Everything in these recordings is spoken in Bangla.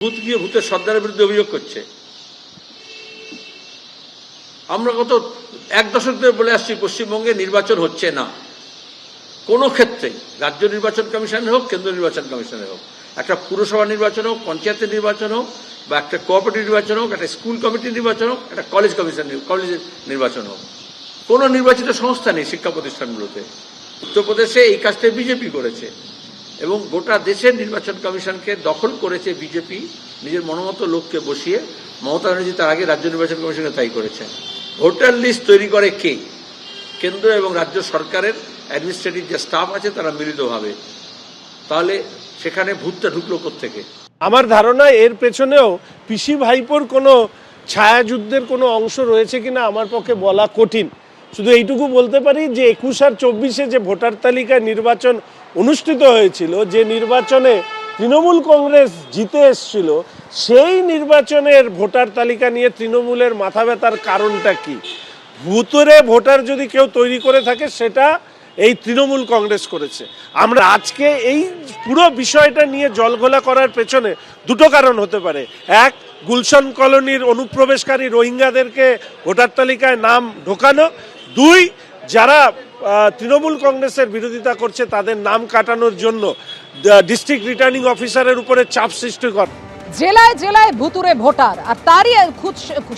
ভূত গিয়ে ভূতের সর্দারের বিরুদ্ধে অভিযোগ করছে। আমরা গত এক দশক ধরে বলে আসছি পশ্চিমবঙ্গে নির্বাচন হচ্ছে না কোনো ক্ষেত্রেই, রাজ্য নির্বাচন কমিশনের হোক, কেন্দ্র নির্বাচন কমিশনের হোক, একটা পুরসভা নির্বাচন হোক, পঞ্চায়েতের নির্বাচন হোক, বা একটা কোঅপারেটিভ নির্বাচন হোক, একটা স্কুল কমিটির নির্বাচন হোক, একটা কলেজের নির্বাচন হোক, কোনো নির্বাচিত সংস্থা নেই শিক্ষা প্রতিষ্ঠানগুলোতে। উত্তরপ্রদেশে এই কাজটা বিজেপি করেছে এবং গোটা দেশের নির্বাচন কমিশনকে দখল করেছে বিজেপি, নিজের মনোমতো লোককে বসিয়ে। মমতা ব্যানার্জি তার আগে রাজ্য নির্বাচন কমিশনে তাই করেছেন। ভোটার লিস্ট তৈরি করে কে? কেন্দ্র এবং রাজ্য সরকারের অ্যাডমিনিস্ট্রেটিভ যে স্টাফ আছে তারা মিলিতভাবে। তাহলে সেখানে ভূতটা ঢুকলো কোত্থেকে? আমার ধারণা এর পেছনেও পিসি ভাইপোর কোনো ছায়াযুদ্ধের কোনো অংশ রয়েছে কিনা আমার পক্ষে বলা কঠিন। শুধু এইটুকু বলতে পারি যে 21 আর 24-এ যে ভোটার তালিকায় নির্বাচন অনুষ্ঠিত হয়েছিল, যে নির্বাচনে তৃণমূল কংগ্রেস জিতে এসেছিল, সেই নির্বাচনের ভোটার তালিকা নিয়ে তৃণমূলের মাথা ব্যথার কারণটা কি? ভুতুরে ভোটার যদি কেউ তৈরি করে থাকে সেটা এই তৃণমূল কংগ্রেস করেছে। আমরা আজকে এই পুরো বিষয়টা নিয়ে জলঘোলা করার পেছনে দুটো কারণ হতে পারে। এক, গুলশন কলোনির অনুপ্রবেশকারী রোহিঙ্গাদেরকে ভোটার তালিকায় নাম ঢোকানো। দুই, যারা তৃণমূল কংগ্রেসের বিরোধিতা করছে তাদের নাম কাটানোর জন্য ডিস্ট্রিক্ট রিটার্নিং অফিসারের উপরে চাপ সৃষ্টি করা। জেলায় জেলায় ভুতুরে ভোটার, আর তারই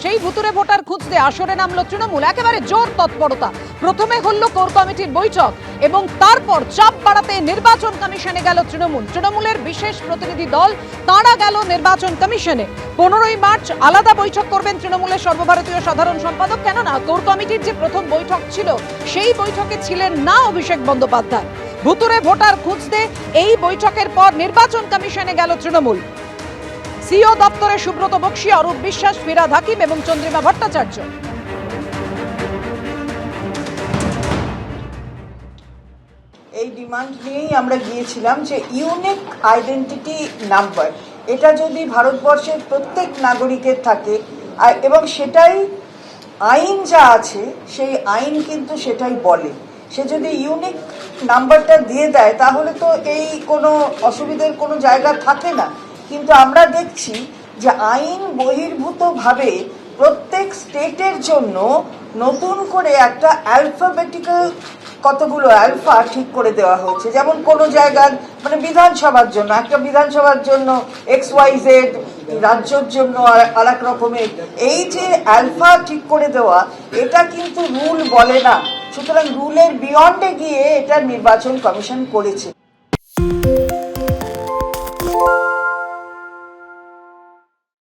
সেই ভুতুরে ভোটার খুঁজতে আসরে নামলো তৃণমূল। একেবারে জোর তৎপরতা। প্রথমে হলো কোর কমিটির বৈঠক এবং তারপর চাপ বাড়াতে নির্বাচন কমিশনে গেল তৃণমূল। তৃণমূলের বিশেষ প্রতিনিধি দল তারা গেল নির্বাচন কমিশনে। 15ই মার্চ আলাদা বৈঠক করবেন তৃণমূলের সর্বভারতীয় সাধারণ সম্পাদক। কেননা কোর কমিটির যে প্রথম বৈঠক ছিল সেই বৈঠকে ছিলেন না অভিষেক বন্দ্যোপাধ্যায়। ভুতুরে ভোটার খুঁজতে এই বৈঠকের পর নির্বাচন কমিশনে গেল তৃণমূল। সিও দপ্তরে সুব্রত বক্সী, অরূপ বিশ্বাস, ফিরাদ হাকিম এবং চন্দ্রিমা ভট্টাচার্য। এই ডিমান্ড নিয়েই আমরা গিয়েছিলাম যে ইউনিক আইডেন্টিটি নাম্বার, এটা যদি ভারতবর্ষের প্রত্যেক নাগরিকের থাকে এবং সেটাই আইন যা আছে সেই আইন কিন্তু সেটাই বলে, সে যদি ইউনিক নাম্বারটা দিয়ে দেয় তাহলে তো এই কোনো অসুবিধার কোনো জায়গা থাকে না। কিন্তু আমরা দেখছি যে আইন বহির্ভূতভাবে প্রত্যেক স্টেটের জন্য নতুন করে একটা অ্যালফাবেটিক্যাল কতগুলো অ্যালফা ঠিক করে দেওয়া হয়েছে। যেমন কোনো জায়গার মানে বিধানসভার জন্য একটা বিধানসভার জন্য XYZ, রাজ্যের জন্য আর এক রকমের। এই যে অ্যালফা ঠিক করে দেওয়া, এটা কিন্তু রুল বলে না। সুতরাং রুলের বিয়ন্ডে গিয়ে এটা নির্বাচন কমিশন করেছে।